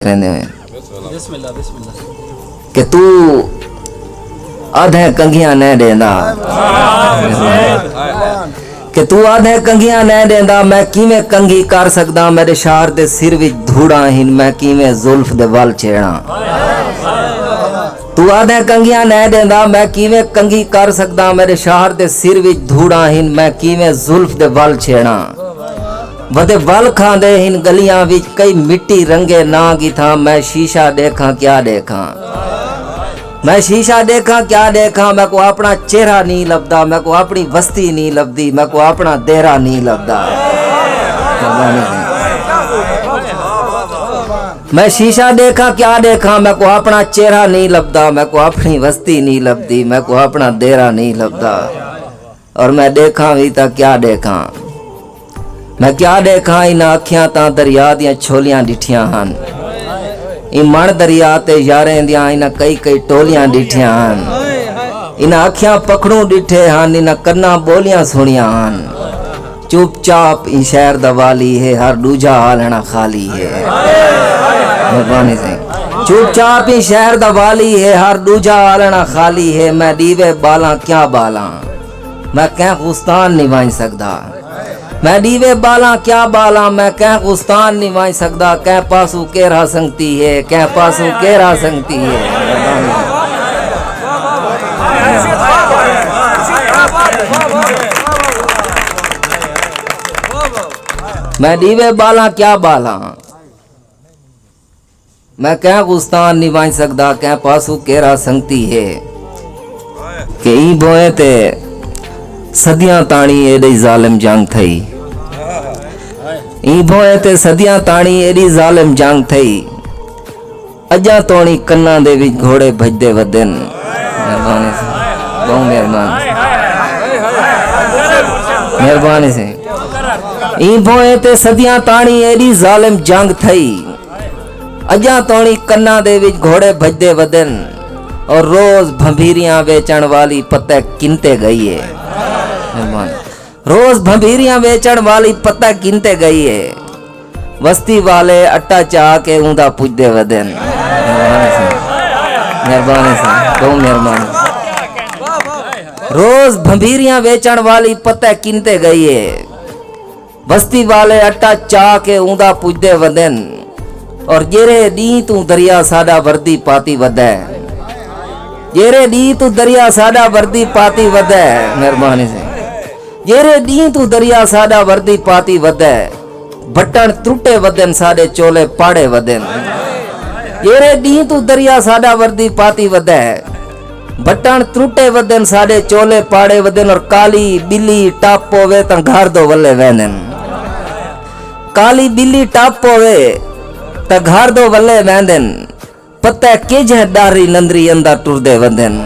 रहने में बिस्मिल्लाह बिस्मिल्लाह कि तू आधे कंघियां न देंदा कि तू आधे कंघियां न देंदा मैं किवें कंघी कर सकदा मेरे शार दे सिर विच धूड़ा हिन मैं किवें जुल्फ दे वल छेड़ा तू आधे कंघियां न देंदा मैं किवें कंघी कर सकदा मेरे शार दे सिर विच धूड़ा हिन मैं किवें जुल्फ दे वल छेड़ा वदे वल खांदे हिन गलियां विच कई मिट्टी रंगे ना की था मैं शीशा देखा क्या देखा मैं शीशा देखा क्या देखा मैं को अपना चेहरा नहीं लभदा मैं को अपनी वस्ती नहीं लभदी मैं को अपना देहरा नहीं लभदा मैं शीशा देखा क्या देखा मैं को अपना चेहरा नहीं लभदा मैं को अपनी वस्ती नहीं लभदी मैं को अपना देहरा नहीं लभदा और मैं देखा भी ता क्या देखा मैं क्या देखा इन अखियां ता दरिया दियां छोलियां डिठियां हन इन मण दरिया ते यारें दियां इन कई कई टोलियां डिठियां हन इन अखियां पखड़ू डिठे हन इन कन्ना बोलियां सुनियां हन चुपचाप इन शहर दा वाली है हर दूजा हालना खाली है मेहरबानी से चुपचाप इन शहर दा वाली है हर दूजा हालना खाली है मैं दीवे बाला क्या बाला मैं कह गुस्तान नहीं वाई सकदा मैं दीवे बाला क्या बाला मैं कह गुस्तान नहीं वाई सकदा कह पासू केरा संगती है कह पासू केरा संगती है मैं दीवे बाला क्या बाला मैं कह गुस्तान नहीं वाई सकदा कह पासू केरा संगती है के ई बोए ते सदियां ताणी एडी जालिम जंग थई ई भोए ते सदियां ताणी एडी जालिम जंग थई अजा तोणी कन्ना दे विच घोड़े भजदे वदन मेहरबानी से बहुत मेहरबानी से ई भोए ते सदियां ताणी एडी जालिम जंग थई अजा तोणी कन्ना दे विच घोड़े भजदे वदन और रोज भंभीरियां बेचण वाली पत्ते किनते गई है रोज भंभीरियां बेचण वाली पत्ता गिनते गई है वस्ती वाले अट्टा चाह के ऊंधा पुजदे वदन मेहरबानी से दो मेहरबानी रोज भंभीरियां बेचण वाली पत्ता गिनते गई है वस्ती वाले अट्टा चाह के ऊंधा पुजदे वदन और जेरे दी तू दरिया साडा वर्दी पाती वदे जेरे दी तू दरिया साडा वर्दी पाती वदे मेहरबानी से जेरे दी तू दरिया साडा वर्दी पाती वदे बटन त्रुटे वदन साडे चोले पाड़े वदन जेरे दी तू दरिया साडा वर्दी पाती वदे बटन त्रुटे वदन साडे चोले पाड़े वदन और काली बिल्ली टाप पोवे ता घर दो वल्ले वैनन काली बिल्ली टाप पोवे ता घर दो वल्ले वैंदन पत्ते केजे डारी नंदरी अंदर टुरदे वदन